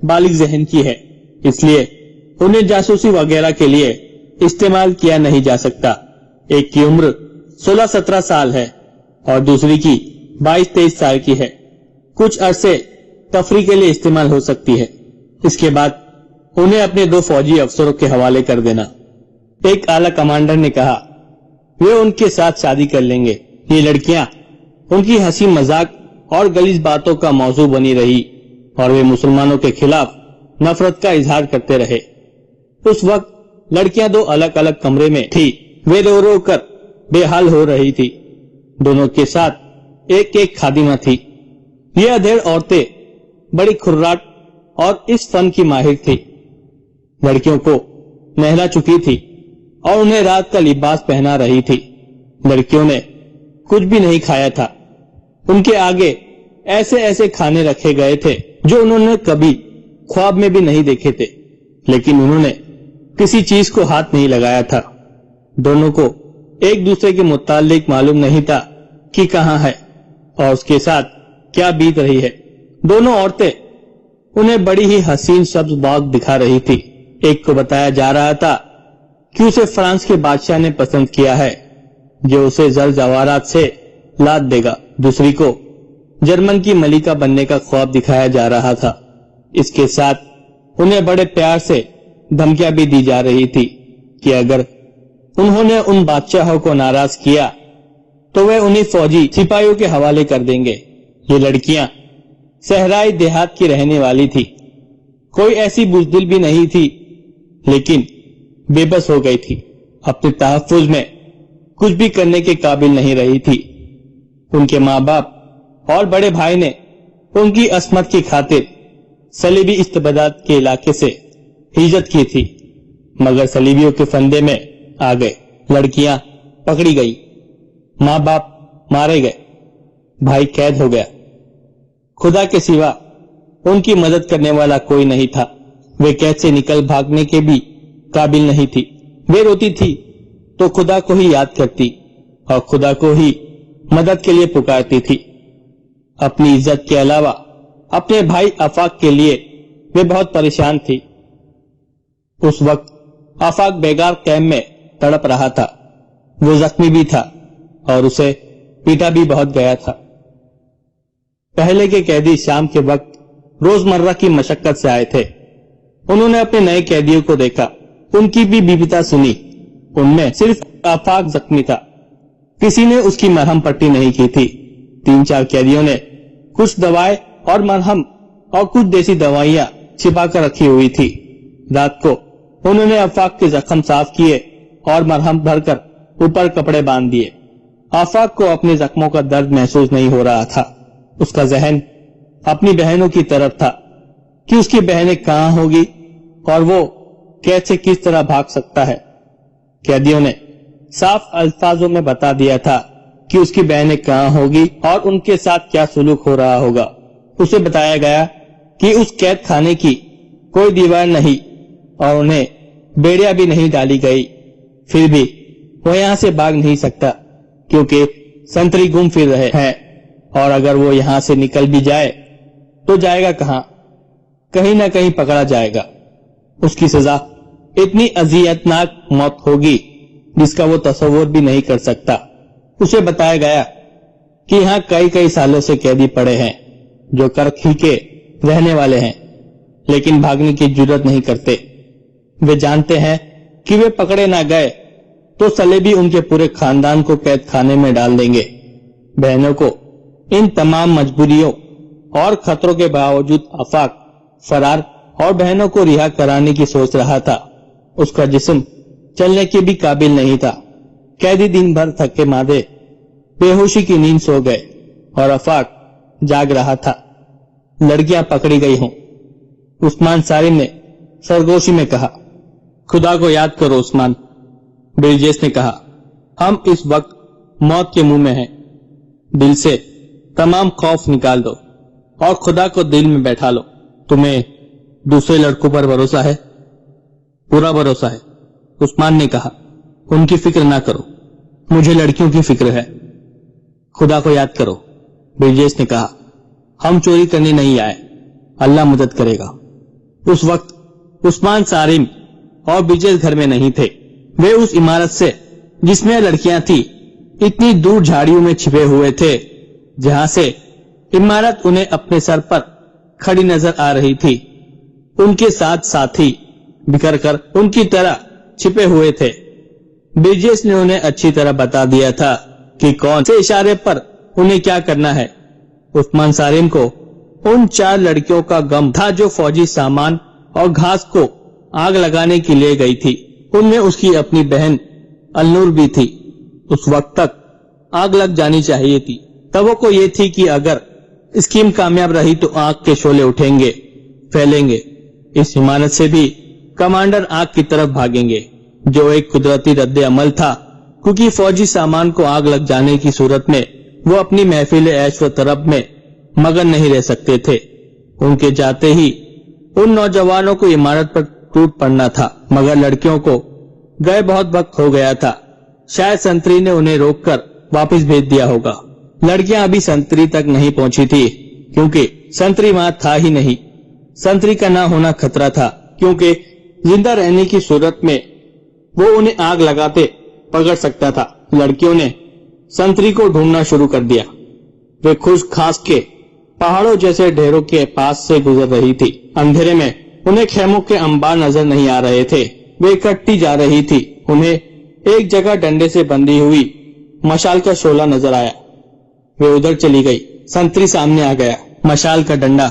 Speaker 1: بالغ ذہن کی ہے، اس لیے انہیں جاسوسی وغیرہ کے لیے استعمال کیا نہیں جا سکتا۔ ایک کی عمر 16-17 سال ہے اور دوسری کی 22-23 سال کی ہے، کچھ عرصے تفریح کے لیے استعمال ہو سکتی ہے، اس کے بعد انہیں اپنے 2 فوجی افسروں کے حوالے کر دینا۔ ایک اعلی کمانڈر نے کہا، وہ ان کے ساتھ شادی کر لیں گے۔ یہ لڑکیاں ان کی ہنسی مذاق اور غلیظ باتوں کا موضوع بنی رہی اور وہ مسلمانوں کے خلاف نفرت کا اظہار کرتے رہے۔ اس وقت لڑکیاں 2 الگ الگ کمرے میں تھی، وہ رو رو کر بے حال ہو رہی تھی۔ دونوں کے ساتھ ایک ایک خادمہ تھی۔ یہ ادھیڑ عورتیں بڑی کھرراٹ اور اس فن کی ماہر تھی۔ لڑکیوں کو نہلا چکی تھی اور انہیں رات کا لباس پہنا رہی تھی۔ لڑکیوں نے کچھ بھی نہیں کھایا تھا، ان کے آگے ایسے ایسے کھانے رکھے گئے تھے جو انہوں نے کبھی خواب میں بھی نہیں دیکھے تھے، لیکن انہوں نے کسی چیز کو ہاتھ نہیں لگایا تھا۔ دونوں کو ایک دوسرے کے متعلق معلوم نہیں تھا کہ کہاں ہے اور اس کے ساتھ کیا بیت رہی ہے۔ دونوں عورتیں انہیں بڑی ہی حسین سبز باغ دکھا رہی تھی۔ ایک کو بتایا جا رہا تھا کہ اسے فرانس کے بادشاہ نے پسند کیا ہے جو اسے زر جواہرات سے لاد دے گا، دوسری کو جرمن کی ملکہ بننے کا خواب دکھایا جا رہا تھا۔ اس کے ساتھ انہیں بڑے پیار سے دھمکیاں بھی دی جا رہی تھی کہ اگر انہوں نے ان بادشاہوں کو ناراض کیا تو وہ انہیں فوجی سپاہیوں کے حوالے کر دیں گے۔ یہ لڑکیاں صحرائی دیہات کی رہنے والی تھی، کوئی ایسی بزدل بھی نہیں تھی، لیکن بے بس ہو گئی تھی، اپنے تحفظ میں کچھ بھی کرنے کے قابل نہیں رہی تھی۔ ان کے ماں باپ اور بڑے بھائی نے ان کی عصمت کی خاطر صلیبی استبداد کے علاقے سے ہجرت کی تھی، مگر صلیبیوں کے فندے میں آ گئے۔ لڑکیاں پکڑی گئی، ماں باپ مارے گئے، بھائی قید ہو گیا۔ خدا کے سوا ان کی مدد کرنے والا کوئی نہیں تھا۔ وہ قید سے نکل بھاگنے کے بھی قابل نہیں تھی۔ وہ روتی تھی تو خدا کو ہی یاد کرتی اور خدا کو ہی مدد کے لیے پکارتی تھی۔ اپنی عزت کے علاوہ اپنے بھائی آفاق کے لیے وہ بہت پریشان تھی۔ اس وقت آفاق بیگار کیمپ میں تڑپ رہا تھا، وہ زخمی بھی تھا اور اسے پیٹا بھی بہت گیا تھا۔ پہلے کے قیدی شام کے وقت روزمرہ کی مشقت سے آئے تھے، انہوں نے اپنے نئے قیدیوں کو دیکھا، ان کی بھی بیبتا سنی۔ ان میں صرف آفاق زخمی تھا، کسی نے اس کی مرہم پٹی نہیں کی تھی۔ 3-4 قیدیوں نے کچھ دوائیں اور مرہم اور کچھ دیسی دوائیاں چھپا کر رکھی ہوئی تھی۔ رات کو انہوں نے آفاق کے زخم صاف کیے اور مرہم بھر کر اوپر کپڑے باندھ دیے۔ آفاق کو اپنے زخموں کا درد محسوس نہیں ہو رہا تھا، اس کا ذہن اپنی بہنوں کی طرف تھا کہ اس کی بہنیں کہاں ہوگی اور وہ قید سے کس طرح بھاگ سکتا ہے۔ قیدیوں نے صاف الفاظوں میں بتا دیا تھا کہ اس کی بہنیں کہاں ہوگی اور ان کے ساتھ کیا سلوک ہو رہا ہوگا۔ اسے بتایا گیا کہ اس قید خانے کی کوئی دیوار نہیں اور انہیں بیڑیاں بھی نہیں ڈالی گئی، پھر بھی وہ یہاں سے بھاگ نہیں سکتا کیونکہ سنتری گم پھر رہے ہیں، اور اگر وہ یہاں سے نکل بھی جائے تو جائے گا کہاں؟ کہیں نہ کہیں پکڑا جائے گا۔ اس کی سزا اتنی اذیتناک موت ہوگی جس کا وہ تصور بھی نہیں کر سکتا۔ اسے بتایا گیا کہ یہاں کئی سالوں سے قیدی پڑے ہیں، جو کرکھی کے رہنے والے ہیں لیکن بھاگنے کی جرات نہیں کرتے۔ وہ جانتے ہیں کہ وہ پکڑے نہ گئے تو صلیبی ان کے پورے خاندان کو قید خانے میں ڈال دیں گے۔ بہنوں کو ان تمام مجبوریوں اور خطروں کے باوجود آفاق فرار اور بہنوں کو رہا کرانے کی سوچ رہا تھا۔ اس کا جسم چلنے کے بھی قابل نہیں تھا۔ قیدی دن بھر تھکے مادے بے ہوشی کی نیند سو گئے اور آفاق جاگ رہا تھا۔ لڑکیاں پکڑی گئی ہوں، عثمان سالم نے سرگوشی میں کہا۔ خدا کو یاد کرو عثمان، برجیس نے کہا۔ ہم اس وقت موت کے منہ میں ہیں۔ دل سے تمام خوف نکال دو اور خدا کو دل میں بیٹھا لو۔ تمہیں دوسرے لڑکوں پر بھروسہ ہے؟ پورا بھروسہ ہے، عثمان نے کہا۔ ان کی فکر نہ کرو، مجھے لڑکیوں کی فکر ہے۔ خدا کو یاد کرو، برجیس نے کہا۔ ہم چوری کرنے نہیں آئے، اللہ مدد کرے گا۔ اس وقت عثمان سالم اور برجیس گھر میں نہیں تھے۔ وہ اس عمارت سے جس میں لڑکیاں تھیں اتنی دور جھاڑیوں میں چھپے ہوئے تھے جہاں سے عمارت انہیں اپنے سر پر کھڑی نظر آ رہی تھی۔ ان کے ساتھ ساتھی بکھر کر ان کی طرح چھپے ہوئے تھے۔ برجیس نے انہیں اچھی طرح بتا دیا تھا کہ کون سے اشارے پر انہیں کیا کرنا ہے۔ عثمان سالم کو ان 4 لڑکیوں کا غم تھا جو فوجی سامان اور گھاس کو آگ لگانے کی لے گئی تھی۔ ان میں اس کی اپنی بہن النور بھی تھی۔ اس وقت تک آگ لگ جانی چاہیے تھی۔ توقع یہ تھی کہ اگر اسکیم کامیاب رہی تو آگ کے شعلے اٹھیں گے، پھیلیں گے۔ اس عمارت سے بھی کمانڈر آگ کی طرف بھاگیں گے، جو ایک قدرتی رد عمل تھا، کیونکہ فوجی سامان کو آگ لگ جانے کی صورت میں وہ اپنی محفل عیش و طرب میں مگن نہیں رہ سکتے تھے۔ ان کے جاتے ہی ان نوجوانوں کو عمارت پر ٹوٹ پڑنا تھا، مگر لڑکیوں کو گئے بہت وقت ہو گیا تھا۔ شاید سنتری نے انہیں روک کر واپس بھیج دیا ہوگا۔ لڑکیاں ابھی سنتری تک نہیں پہنچی تھی کیونکہ سنتری وہاں تھا ہی نہیں۔ سنتری کا نہ ہونا خطرہ تھا کیونکہ زندہ رہنے کی صورت میں وہ انہیں آگ لگاتے پکڑ سکتا تھا۔ لڑکیوں نے سنتری کو ڈھونڈنا شروع کر دیا۔ وہ خشک گھاس کے پہاڑوں جیسے ڈھیروں کے پاس سے گزر رہی تھی۔ اندھیرے میں انہیں خیموں کے انبار نظر نہیں آ رہے تھے۔ وہ اکٹتی جا رہی تھی۔ انہیں ایک جگہ ڈنڈے سے بندھی ہوئی مشال کا شعلہ نظر آیا۔ وہ ادھر چلی گئی۔ سنتری سامنے آ گیا۔ مشال کا ڈنڈا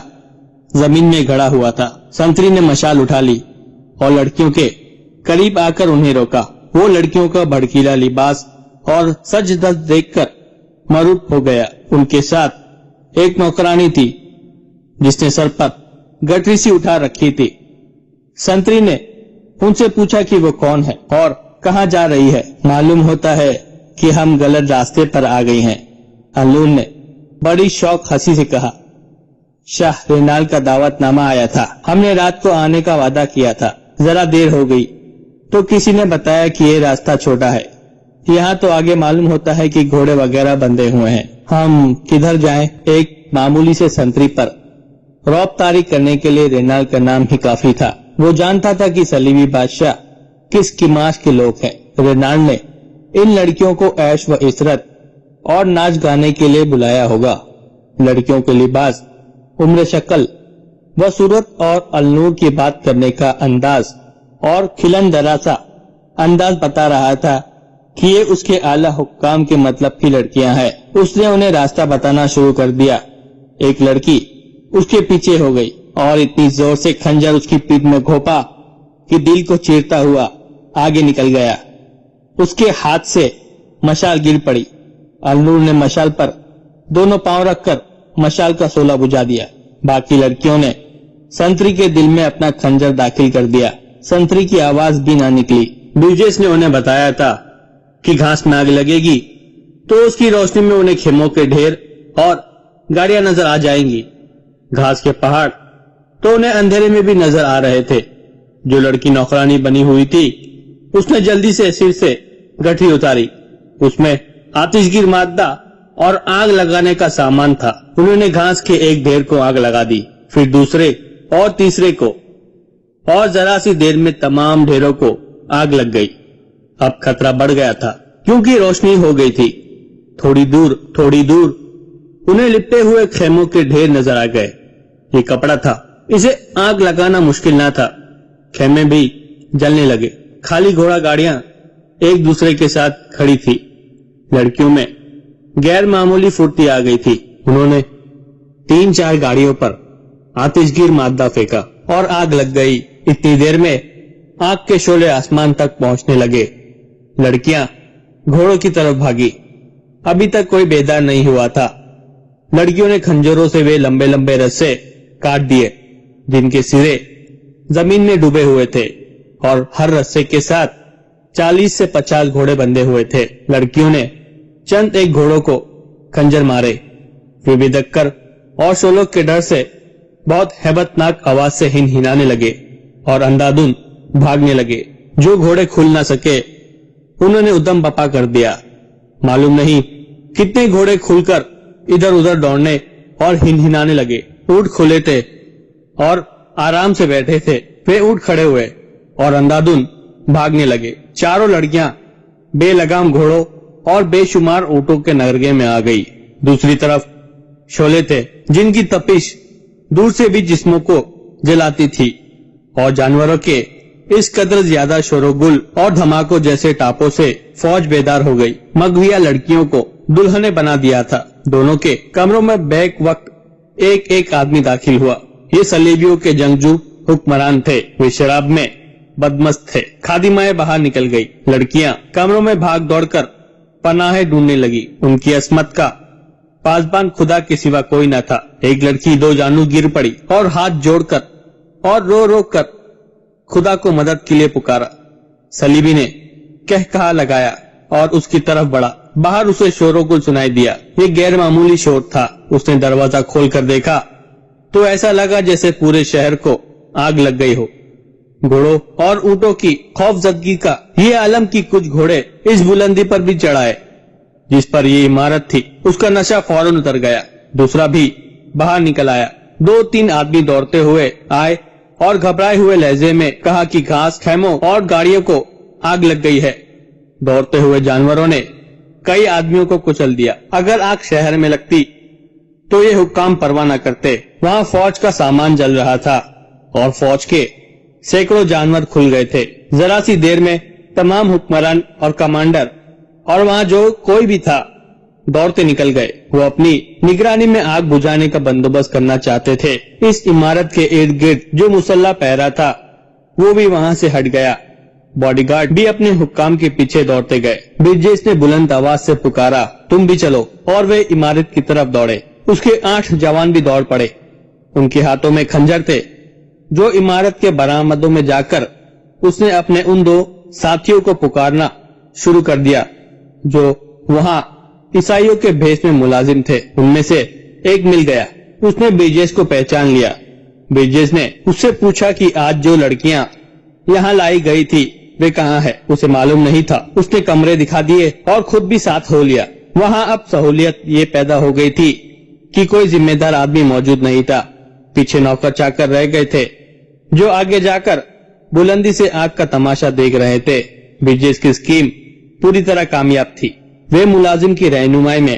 Speaker 1: زمین میں گڑا ہوا تھا۔ سنتری نے مشال اٹھا لی اور لڑکیوں کے قریب آ کر انہیں روکا۔ وہ لڑکیوں کا بھڑکیلا لباس اور سج دھج دیکھ کر مرعوب ہو گیا۔ ان کے ساتھ ایک نوکرانی تھی جس نے سر پر گٹری سی اٹھا رکھی تھی۔ سنتری نے ان سے پوچھا کہ وہ کون ہے اور کہاں جا رہی ہے۔ معلوم ہوتا ہے کہ ہم غلط راستے پر آ گئی ہیں، النور نے بڑی شوق ہنسی سے کہا۔ شاہ رینال کا دعوت نامہ آیا تھا۔ ہم نے رات کو آنے کا وعدہ کیا تھا، ذرا دیر ہو گئی تو کسی نے بتایا کہ یہ راستہ چھوٹا ہے، یہاں تو آگے معلوم ہوتا ہے کہ گھوڑے وغیرہ بندھے ہوئے ہیں۔ ہم کدھر جائیں؟ ایک معمولی سے سنتری پر رعب طاری کرنے کے لیے رینال کا نام ہی کافی تھا۔ وہ جانتا تھا کہ صلیبی بادشاہ کس قماش کے لوگ ہیں۔ رینال نے ان لڑکیوں کو عیش و عشرت اور ناچ گانے کے لیے بلایا ہوگا۔ لڑکیوں کے لباس، عمر، شکل و صورت اور النور کی بات کرنے کا انداز اور کھلن دراسا انداز بتا رہا تھا کہ یہ اس کے اعلیٰ حکام کے مطلب کی لڑکیاں ہیں۔ اس نے انہیں راستہ بتانا شروع کر دیا۔ ایک لڑکی اس کے پیچھے ہو گئی اور اتنی زور سے خنجر اس کی پیٹھ میں گھونپا کہ دل کو چیرتا ہوا آگے نکل گیا۔ اس کے ہاتھ سے مشال گر پڑی۔ النور نے مشال پر دونوں پاؤں رکھ کر مشال کا شعلہ بجھا دیا۔ باقی لڑکیوں نے سنتری کے دل میں اپنا خنجر داخل کر دیا۔ سنتری کی آواز بھی نہ نکلی۔ برجیس نے انہیں بتایا تھا کہ گھاس میں آگ لگے گی تو اس کی روشنی میں انہیں خیموں کے ڈھیر اور گاڑیاں نظر آ جائیں گی۔ گھاس کے پہاڑ تو انہیں اندھیرے میں بھی نظر آ رہے تھے۔ جو لڑکی نوکرانی بنی ہوئی تھی اس نے جلدی سے سر سے گٹھی اتاری۔ اس میں آتش گیر مادہ اور آگ لگانے کا سامان تھا۔ انہوں نے گھاس کے ایک ڈھیر کو آگ لگا دی، پھر دوسرے اور تیسرے کو، اور ذرا سی دیر میں تمام ڈھیروں کو آگ لگ گئی۔ اب خطرہ بڑھ گیا تھا کیونکہ روشنی ہو گئی تھی۔ تھوڑی دور انہیں لپٹے ہوئے خیموں کے ڈھیر نظر آ گئے. یہ کپڑا تھا, اسے آگ لگانا مشکل نہ تھا. خیمے بھی جلنے لگے. خالی گھوڑا گاڑیاں ایک دوسرے کے ساتھ کھڑی تھی. لڑکیوں میں غیر معمولی پھرتی آ گئی تھی. انہوں نے 3-4 گاڑیوں پر آتش گیر مادہ پھینکا اور آگ لگ گئی. اتنی دیر میں آگ کے شعلے آسمان تک پہنچنے لگے. لڑکیاں گھوڑوں کی طرف بھاگی. ابھی تک کوئی بیدار نہیں ہوا تھا. لڑکیوں نے کھنجروں سے وہ لمبے لمبے رسے کاٹ دیے جن کے سرے زمین میں ڈوبے ہوئے تھے, اور ہر رسے کے ساتھ 40 سے 50 گھوڑے بندھے ہوئے تھے. لڑکیوں نے چند ایک گھوڑوں کو کھنجر مارے. وہ بدک کر اور شولوں کے ڈر سے بہت ہیبت ناک آواز سے ہنہنانے لگے اور اندھادھند بھاگنے لگے. جو گھوڑے کھل نہ سکے انہوں نے ادم بپا کر دیا. معلوم نہیں کتنے گھوڑے کھل کر ادھر ادھر دوڑنے اور ہنہنانے لگے. اونٹ کھلے تھے اور آرام سے بیٹھے تھے. وہ اونٹ کھڑے ہوئے اور اندھادھند بھاگنے لگے. چاروں لڑکیاں بے لگام گھوڑوں اور بے شمار اونٹوں کے نرگے میں آ گئی. دوسری طرف شعلے تھے جن کی تپش دور سے بھی جسموں کو جلاتی تھی, اور جانوروں کے اس قدر زیادہ شور و گل اور دھماکوں جیسے ٹاپوں سے فوج بیدار ہو گئی. مغویہ لڑکیوں کو دلہنیں بنا دیا تھا. دونوں کے کمروں میں بیک وقت ایک ایک آدمی داخل ہوا. یہ صلیبیوں کے جنگجو حکمران تھے. وہ شراب میں بدمست تھے. خادمائیں باہر نکل گئی. لڑکیاں کمروں میں بھاگ دوڑ کر پناہیں ڈھونڈنے لگی. ان کی عصمت کا پاسبان خدا کے سوا کوئی نہ تھا. ایک لڑکی 2 جانوں گر پڑی اور ہاتھ جوڑ کر اور رو رو کر خدا کو مدد کے لیے پکارا. صلیبی نے کہکہا لگایا اور اس کی طرف بڑھا. باہر اسے شور و گل سنائی دیا. یہ غیر معمولی شور تھا. اس نے دروازہ کھول کر دیکھا تو ایسا لگا جیسے پورے شہر کو آگ لگ گئی ہو. گھوڑوں اور اونٹوں کی خوف زدگی کا یہ عالم کی کچھ گھوڑے اس بلندی پر بھی چڑھائے جس پر یہ عمارت تھی. اس کا نشہ فوراً اتر گیا. دوسرا بھی باہر نکل آیا. 2-3 آدمی دوڑتے ہوئے آئے اور گھبرائے ہوئے لہجے میں کہا کہ گھاس خیموں اور گاڑیوں کو آگ لگ گئی ہے. دوڑتے ہوئے جانوروں نے کئی آدمیوں کو کچل دیا. اگر آگ شہر میں لگتی تو یہ حکام پرواہ نہ کرتے. وہاں فوج کا سامان جل رہا تھا اور فوج کے سینکڑوں جانور کھل گئے تھے. ذرا سی دیر میں تمام حکمران اور کمانڈر اور وہاں جو کوئی بھی تھا دوڑتے نکل گئے. وہ اپنی نگرانی میں آگ بجھانے کا بندوبست کرنا چاہتے تھے. اس عمارت کے ارد گرد جو مسلح پہرا تھا وہ بھی وہاں سے ہٹ گیا. باڈی گارڈ بھی اپنے حکام کے پیچھے دوڑتے گئے. برجیس نے بلند آواز سے پکارا, تم بھی چلو, اور وہ عمارت کی طرف دوڑے. اس کے 8 جوان بھی دوڑ پڑے. ان کے ہاتھوں میں کھنجر تھے. جو عمارت کے برآمدوں میں جا کر اس نے اپنے ان 2 ساتھیوں کو پکارنا شروع کر دیا جو وہاں عیسائیوں کے بھیس میں ملازم تھے. ان میں سے ایک مل گیا. اس نے برجیس کو پہچان لیا. برجیس نے اس سے پوچھا کہ آج جو لڑکیاں یہاں لائی گئی تھی وہ کہاں ہے. اسے معلوم نہیں تھا. اس نے کمرے دکھا دیے اور خود بھی ساتھ ہو لیا. وہاں اب سہولیت یہ پیدا ہو گئی تھی کہ کوئی ذمہ دار آدمی موجود نہیں تھا. پیچھے نوکر چاکر رہ گئے تھے جو آگے جا کر بلندی سے آگ کا تماشا دیکھ رہے تھے. برجیس کی اسکیم پوری طرح کامیاب تھی. وہ ملازم کی رہنمائی میں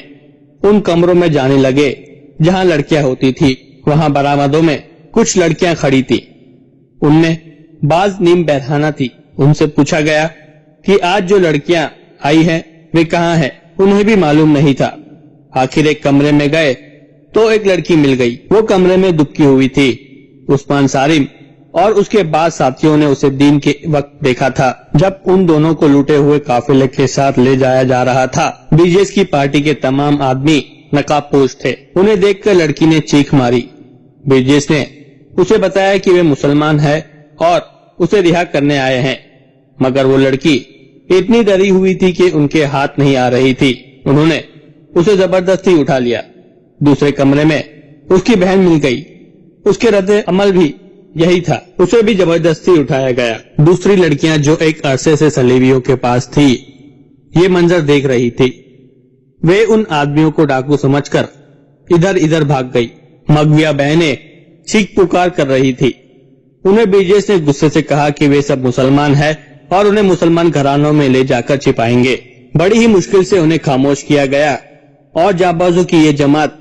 Speaker 1: ان کمروں میں جانے لگے جہاں لڑکیاں ہوتی تھی. وہاں برآمدوں میں کچھ لڑکیاں کھڑی تھی. ان میں بعض نیم بہرانہ تھی. ان سے پوچھا گیا کہ آج جو لڑکیاں آئی ہیں وہ کہاں ہیں. انہیں بھی معلوم نہیں تھا. آخر ایک کمرے میں گئے تو ایک لڑکی مل گئی. وہ کمرے میں دبکی ہوئی تھی. عثمان سالم اور اس کے بعد ساتھیوں نے اسے دن کے وقت دیکھا تھا جب ان دونوں کو لوٹے ہوئے قافلے کے ساتھ لے جایا جا رہا تھا. برجیس کی پارٹی کے تمام آدمی نقاب پوش تھے. انہیں دیکھ کر لڑکی نے چیخ ماری. برجیس نے اسے بتایا کہ وہ مسلمان ہے اور اسے رہا کرنے آئے ہیں, مگر وہ لڑکی اتنی ڈری ہوئی تھی کہ ان کے ہاتھ نہیں آ رہی تھی. انہوں نے اسے زبردستی اٹھا لیا. دوسرے کمرے میں اس کی بہن مل گئی. اس کے رد عمل بھی یہی تھا. اسے بھی زبردستی اٹھایا گیا. دوسری لڑکیاں جو ایک عرصے سے صلیبیوں کے پاس تھی یہ منظر دیکھ رہی تھی. وہ ان آدمیوں کو ڈاکو سمجھ کر ادھر ادھر بھاگ گئی. مغویہ بہنیں چیخ پکار کر رہی تھی. انہیں برجیس نے غصے سے کہا کہ وہ سب مسلمان ہیں اور انہیں مسلمان گھرانوں میں لے جا کر چھپائیں گے. بڑی ہی مشکل سے انہیں خاموش کیا گیا اور جانبازوں کی یہ جماعت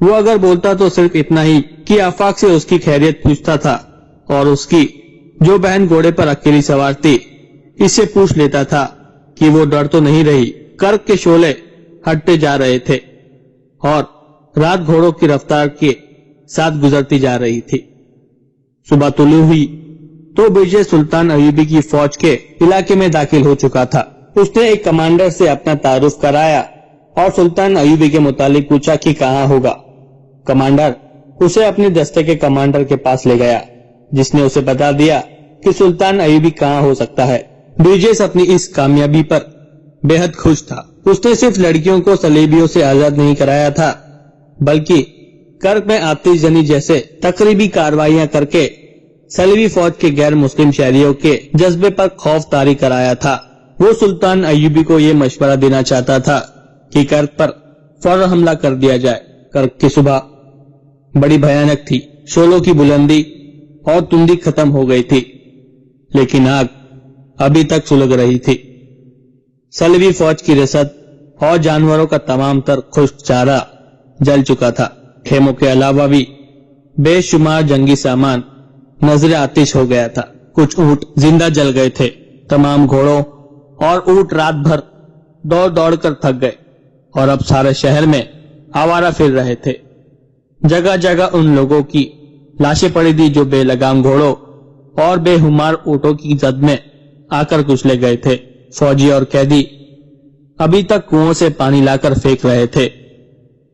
Speaker 1: وہ اگر بولتا تو صرف اتنا ہی کہ آفاق سے اس کی خیریت پوچھتا تھا، اور اس کی جو بہن گھوڑے پر اکیلی سوار تھی اس سے پوچھ لیتا تھا کہ وہ ڈر تو نہیں رہی۔ کرک کے شعلے ہٹتے جا رہے تھے اور رات گھوڑوں کی رفتار کے ساتھ گزرتی جا رہی تھی۔ صبح طلوع ہوئی تو وجے سلطان ایوبی کی فوج کے علاقے میں داخل ہو چکا تھا۔ اس نے ایک کمانڈر سے اپنا تعارف کرایا اور سلطان ایوبی کے متعلق پوچھا کہ کہاں ہوگا۔ کمانڈر اسے اپنے دستے کے کمانڈر کے پاس لے گیا، جس نے اسے بتا دیا کہ سلطان ایوبی کہاں ہو سکتا ہے۔ بریجس اپنی اس کامیابی پر بے حد خوش تھا۔ اس نے صرف لڑکیوں کو صلیبیوں سے آزاد نہیں کرایا تھا، بلکہ کرک میں آتش زنی جیسے تقریبی کارروائیاں کر کے صلیبی فوج کے غیر مسلم شہریوں کے جذبے پر خوف طاری کرایا تھا۔ وہ سلطان ایوبی کو یہ مشورہ دینا چاہتا تھا کہ کرک پر فوراً حملہ کر دیا جائے۔ کرک کی صبح بڑی بھیانک تھی، شعلوں کی بلندی اور تندی ختم ہو گئی تھی، لیکن آگ ابھی تک سلگ رہی تھی۔ صلیبی فوج کی رسد اور جانوروں کا تمام تر خشک چارہ جل چکا تھا۔ خیموں کے علاوہ بھی بے شمار جنگی سامان نظر آتش ہو گیا تھا۔ کچھ اونٹ زندہ جل گئے تھے۔ تمام گھوڑوں اور اونٹ رات بھر دوڑ دوڑ کر تھک گئے اور اب سارے شہر میں آوارہ پھر رہے تھے۔ جگہ جگہ ان لوگوں کی لاشیں پڑی تھی جو بے لگام گھوڑوں اور بے ہمار اونٹوں کی زد میں آ کر کچلے گئے تھے۔ فوجی اور قیدی ابھی تک کنووں سے پانی لا کر پھینک رہے تھے۔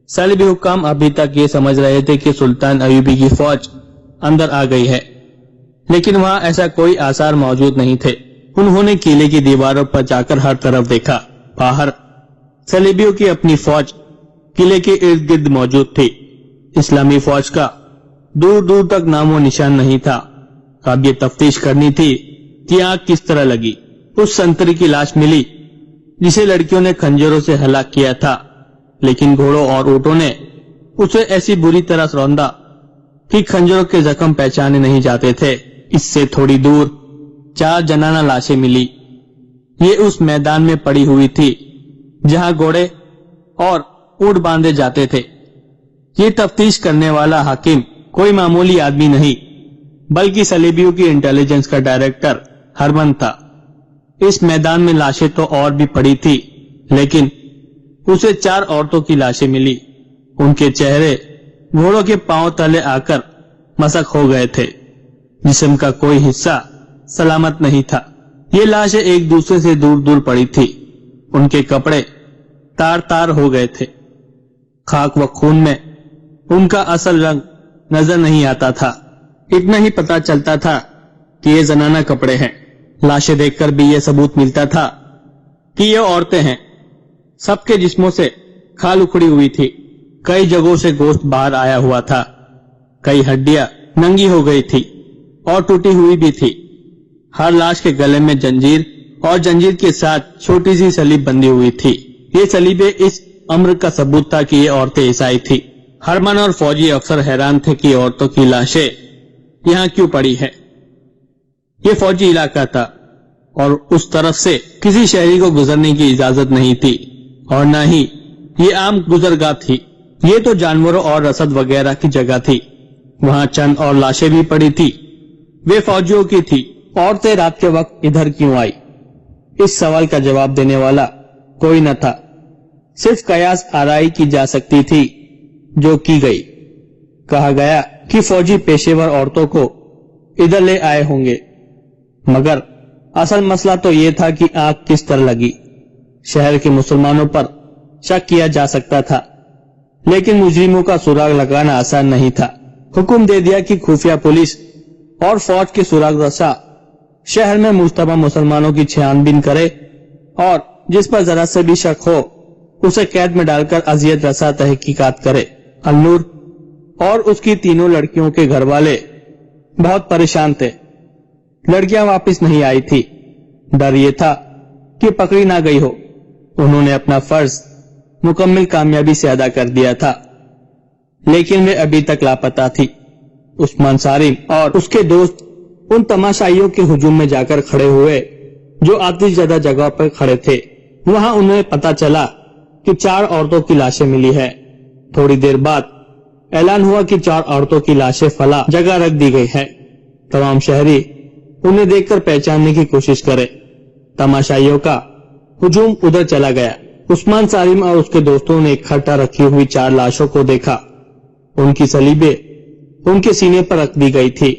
Speaker 1: صلیبی حکام ابھی تک یہ سمجھ رہے تھے کہ سلطان ایوبی کی فوج اندر آ گئی ہے، لیکن وہاں ایسا کوئی آثار موجود نہیں تھے۔ انہوں نے قلعے کی دیواروں پر جا کر ہر طرف دیکھا۔ باہر صلیبیوں کی اپنی فوج قلعے کے ارد گرد موجود تھی۔ اسلامی فوج کا دور دور تک نام و نشان نہیں تھا۔ اب یہ تفتیش کرنی تھی کہ آگ کس طرح لگی۔ اس سنتری کی لاش ملی جسے لڑکیوں نے خنجروں سے ہلاک کیا تھا، لیکن گھوڑوں اور اونٹوں نے اسے ایسی بری طرح روندا کہ خنجروں کے زخم پہچانے نہیں جاتے تھے۔ اس سے تھوڑی دور 4 جنانہ لاشیں ملی۔ یہ اس میدان میں پڑی ہوئی تھی جہاں گھوڑے اور اونٹ باندھے جاتے تھے۔ یہ تفتیش کرنے والا حاکم کوئی معمولی آدمی نہیں بلکہ صلیبیوں کی انٹیلیجنس کا ڈائریکٹر ہرمن تھا۔ اس میدان میں لاشیں تو اور بھی پڑی تھی، لیکن اسے 4 عورتوں کی لاشیں ملی۔ ان کے چہرے گھوڑوں کے پاؤں تلے آ کر مسخ ہو گئے تھے۔ جسم کا کوئی حصہ سلامت نہیں تھا۔ یہ لاشیں ایک دوسرے سے دور دور پڑی تھی۔ ان کے کپڑے تار تار ہو گئے تھے۔ خاک و خون میں ان کا اصل رنگ نظر نہیں آتا تھا۔ اتنا ہی پتا چلتا تھا کہ یہ زنانہ کپڑے ہیں۔ لاشیں دیکھ کر بھی یہ ثبوت ملتا تھا کہ یہ عورتیں ہیں۔ سب کے جسموں سے کھال اکھڑی ہوئی تھی۔ کئی جگہوں سے گوشت باہر آیا ہوا تھا۔ کئی ہڈیاں ننگی ہو گئی تھی اور ٹوٹی ہوئی بھی تھی۔ ہر لاش کے گلے میں جنجیر اور جنجیر کے ساتھ چھوٹی سی سلیب بندھی ہوئی تھی۔ یہ سلیبیں اس امر کا ثبوت تھا کہ یہ عورتیں عیسائی تھی۔ ہرمن اور فوجی افسر حیران تھے کہ عورتوں کی لاشیں یہاں کیوں پڑی ہے۔ یہ فوجی علاقہ تھا اور اس طرف سے کسی شہری کو گزرنے کی اجازت نہیں تھی، اور نہ ہی یہ عام گزرگاہ تھی۔ یہ تو جانوروں اور رسد وغیرہ کی جگہ تھی۔ وہاں چند اور لاشیں بھی پڑی تھی، وہ فوجیوں کی تھی۔ عورتیں رات کے وقت ادھر کیوں آئی؟ اس سوال کا جواب دینے والا کوئی نہ تھا۔ صرف قیاس آرائی کی جا سکتی تھی جو کی گئی۔ کہا گیا کہ فوجی پیشے ور عورتوں کو ادھر لے آئے ہوں گے، مگر اصل مسئلہ تو یہ تھا کہ آگ کس طرح لگی۔ شہر کے مسلمانوں پر شک کیا جا سکتا تھا، لیکن مجرموں کا سراغ لگانا آسان نہیں تھا۔ حکم دے دیا کہ خفیہ پولیس اور فوج کے سراغ رسا شہر میں مشتبہ مسلمانوں کی چھان بین کرے، اور جس پر ذرا سے بھی شک ہو اسے قید میں ڈال کر اذیت رسا تحقیقات کرے۔ النور اور اس کی تینوں لڑکیوں کے گھر والے بہت پریشان تھے۔ لڑکیاں واپس نہیں آئی تھی۔ ڈر یہ تھا کہ پکڑی نہ گئی ہو۔ انہوں نے اپنا فرض مکمل کامیابی سے ادا کر دیا تھا، لیکن وہ ابھی تک لاپتہ تھی۔ عثمان صارم اور اس کے دوست ان تماشائیوں کے ہجوم میں جا کر کھڑے ہوئے جو آتش زدہ جگہ پر کھڑے تھے۔ وہاں انہیں پتا چلا کہ 4 عورتوں کی لاشیں ملی ہے۔ تھوڑی دیر بعد اعلان ہوا کہ 4 عورتوں کی لاشیں فلاں جگہ رکھ دی گئی ہے. تمام شہری انہیں دیکھ کر پہچاننے کی کوشش کرے. تماشائیوں کا ہجوم ادھر چلا گیا. عثمان سالم اور اس کے دوستوں نے اکٹھا رکھی ہوئی 4 لاشوں کو دیکھا. ان کی سلیبیں ان کے سینے پر رکھ دی گئی تھی.